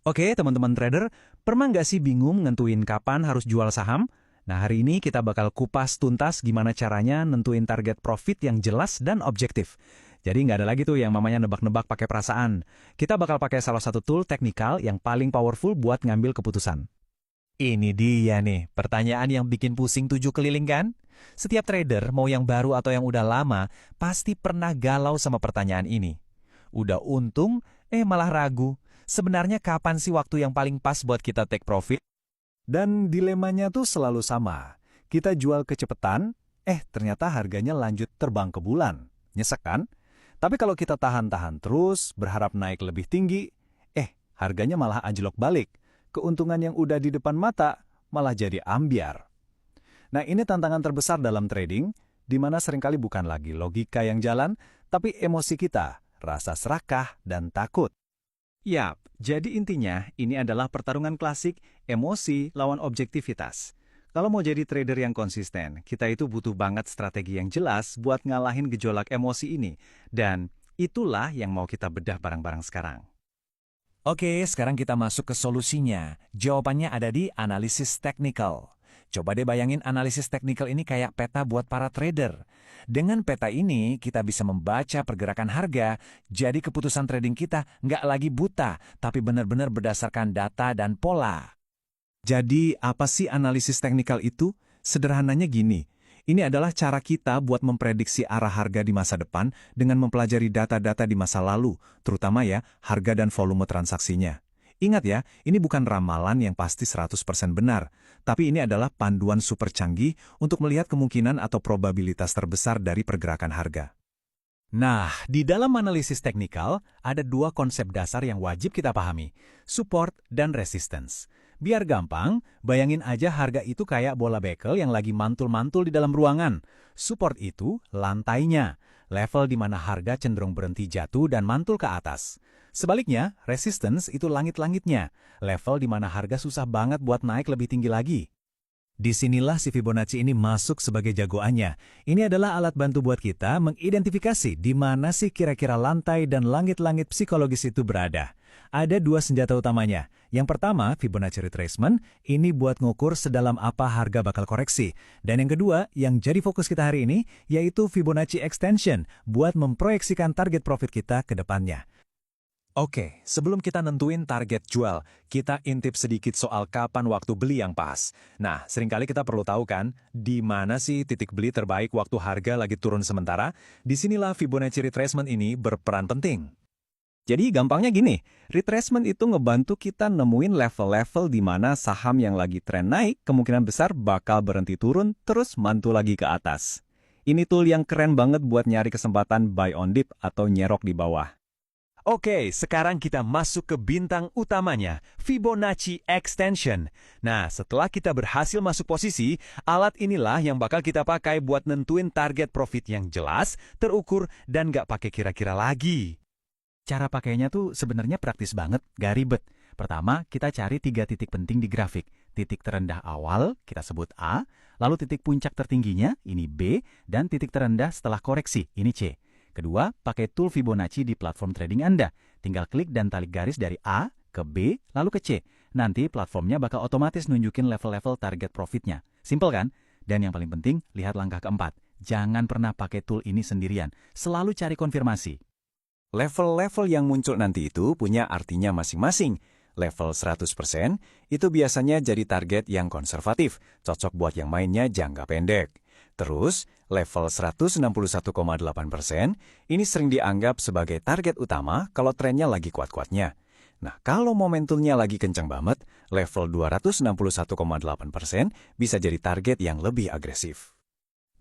Oke, teman-teman trader, pernah nggak sih bingung nentuin kapan harus jual saham? Nah, hari ini kita bakal kupas tuntas gimana caranya nentuin target profit yang jelas dan objektif. Jadi nggak ada lagi tuh yang namanya nebak-nebak pakai perasaan. Kita bakal pakai salah satu tool teknikal yang paling powerful buat ngambil keputusan. Ini dia nih, pertanyaan yang bikin pusing tujuh keliling kan? Setiap trader, mau yang baru atau yang udah lama, pasti pernah galau sama pertanyaan ini. Udah untung, malah ragu. Sebenarnya kapan sih waktu yang paling pas buat kita take profit? Dan dilemanya tuh selalu sama. Kita jual kecepatan, ternyata harganya lanjut terbang ke bulan. Nyesek kan? Tapi kalau kita tahan-tahan terus, berharap naik lebih tinggi, harganya malah anjlok balik. Keuntungan yang udah di depan mata malah jadi ambyar. Nah, ini tantangan terbesar dalam trading, di mana seringkali bukan lagi logika yang jalan, tapi emosi kita, rasa serakah dan takut. Yap, jadi intinya ini adalah pertarungan klasik emosi lawan objektivitas. Kalau mau jadi trader yang konsisten, kita itu butuh banget strategi yang jelas buat ngalahin gejolak emosi ini. Dan itulah yang mau kita bedah bareng-bareng sekarang. Oke, sekarang kita masuk ke solusinya. Jawabannya ada di analisis teknikal. Coba deh bayangin analisis teknikal ini kayak peta buat para trader. Dengan peta ini, kita bisa membaca pergerakan harga, jadi keputusan trading kita nggak lagi buta, tapi benar-benar berdasarkan data dan pola. Jadi, apa sih analisis teknikal itu? Sederhananya gini, ini adalah cara kita buat memprediksi arah harga di masa depan dengan mempelajari data-data di masa lalu, terutama ya, harga dan volume transaksinya. Ingat ya, ini bukan ramalan yang pasti 100% benar, tapi ini adalah panduan super canggih untuk melihat kemungkinan atau probabilitas terbesar dari pergerakan harga. Nah, di dalam analisis teknikal, ada dua konsep dasar yang wajib kita pahami, support dan resistance. Biar gampang, bayangin aja harga itu kayak bola bekel yang lagi mantul-mantul di dalam ruangan. Support itu lantainya, level di mana harga cenderung berhenti jatuh dan mantul ke atas. Sebaliknya, resistance itu langit-langitnya, level di mana harga susah banget buat naik lebih tinggi lagi. Disinilah si Fibonacci ini masuk sebagai jagoannya. Ini adalah alat bantu buat kita mengidentifikasi di mana sih kira-kira lantai dan langit-langit psikologis itu berada. Ada dua senjata utamanya. Yang pertama, Fibonacci retracement, ini buat ngukur sedalam apa harga bakal koreksi. Dan yang kedua, yang jadi fokus kita hari ini, yaitu Fibonacci extension, buat memproyeksikan target profit kita ke depannya. Oke, sebelum kita nentuin target jual, kita intip sedikit soal kapan waktu beli yang pas. Nah, seringkali kita perlu tahu kan, di mana sih titik beli terbaik waktu harga lagi turun sementara? Disinilah Fibonacci retracement ini berperan penting. Jadi gampangnya gini, retracement itu ngebantu kita nemuin level-level di mana saham yang lagi tren naik kemungkinan besar bakal berhenti turun terus mantul lagi ke atas. Ini tool yang keren banget buat nyari kesempatan buy on dip atau nyerok di bawah. Oke, sekarang kita masuk ke bintang utamanya, Fibonacci extension. Nah, setelah kita berhasil masuk posisi, alat inilah yang bakal kita pakai buat nentuin target profit yang jelas, terukur, dan nggak pakai kira-kira lagi. Cara pakainya tuh sebenarnya praktis banget, gak ribet. Pertama, kita cari 3 titik penting di grafik. Titik terendah awal, kita sebut A, lalu titik puncak tertingginya, ini B, dan titik terendah setelah koreksi, ini C. Kedua, pakai tool Fibonacci di platform trading Anda. Tinggal klik dan tarik garis dari A ke B, lalu ke C. Nanti platformnya bakal otomatis nunjukin level-level target profitnya. Simpel kan? Dan yang paling penting, lihat langkah keempat. Jangan pernah pakai tool ini sendirian. Selalu cari konfirmasi. Level-level yang muncul nanti itu punya artinya masing-masing. Level 100% itu biasanya jadi target yang konservatif, cocok buat yang mainnya jangka pendek. Terus, level 161,8% ini sering dianggap sebagai target utama kalau trennya lagi kuat-kuatnya. Nah, kalau momentumnya lagi kencang banget, level 261,8% bisa jadi target yang lebih agresif.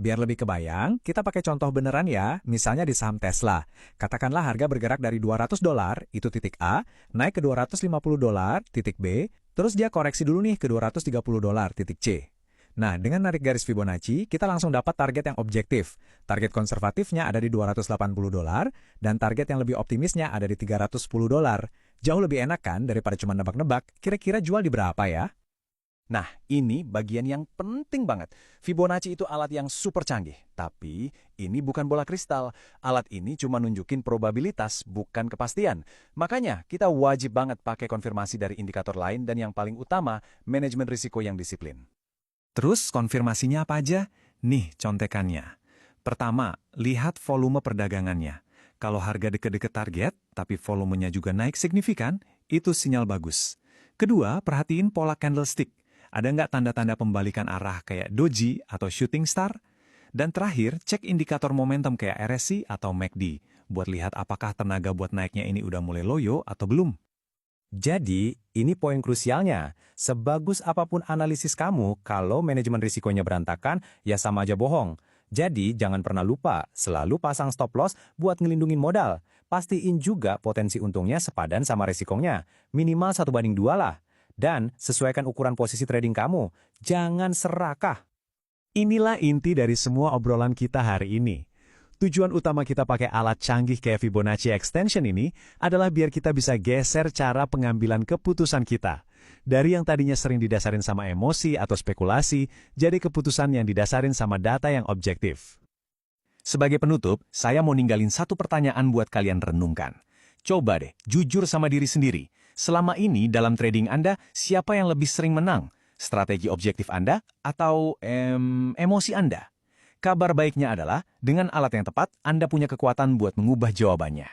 Biar lebih kebayang, kita pakai contoh beneran ya, misalnya di saham Tesla. Katakanlah harga bergerak dari $200, itu titik A, naik ke $250, titik B, terus dia koreksi dulu nih ke $230, titik C. Nah, dengan narik garis Fibonacci, kita langsung dapat target yang objektif. Target konservatifnya ada di $280, dan target yang lebih optimisnya ada di $310. Jauh lebih enak kan daripada cuma nebak-nebak, kira-kira jual di berapa ya? Nah, ini bagian yang penting banget. Fibonacci itu alat yang super canggih, tapi ini bukan bola kristal. Alat ini cuma nunjukin probabilitas, bukan kepastian. Makanya, kita wajib banget pakai konfirmasi dari indikator lain dan yang paling utama, manajemen risiko yang disiplin. Terus konfirmasinya apa aja? Nih contekannya. Pertama, lihat volume perdagangannya. Kalau harga deket-deket target, tapi volumenya juga naik signifikan, itu sinyal bagus. Kedua, perhatiin pola candlestick. Ada nggak tanda-tanda pembalikan arah kayak doji atau shooting star? Dan terakhir, cek indikator momentum kayak RSI atau MACD, buat lihat apakah tenaga buat naiknya ini udah mulai loyo atau belum. Jadi, ini poin krusialnya. Sebagus apapun analisis kamu, kalau manajemen risikonya berantakan, ya sama aja bohong. Jadi, jangan pernah lupa, selalu pasang stop loss buat ngelindungin modal. Pastiin juga potensi untungnya sepadan sama risikonya. Minimal 1:2 lah. Dan sesuaikan ukuran posisi trading kamu. Jangan serakah. Inilah inti dari semua obrolan kita hari ini. Tujuan utama kita pakai alat canggih kayak Fibonacci Extension ini adalah biar kita bisa geser cara pengambilan keputusan kita. Dari yang tadinya sering didasarin sama emosi atau spekulasi, jadi keputusan yang didasarin sama data yang objektif. Sebagai penutup, saya mau ninggalin satu pertanyaan buat kalian renungkan. Coba deh, jujur sama diri sendiri. Selama ini dalam trading Anda, siapa yang lebih sering menang? Strategi objektif Anda atau emosi Anda? Kabar baiknya adalah, dengan alat yang tepat, Anda punya kekuatan buat mengubah jawabannya.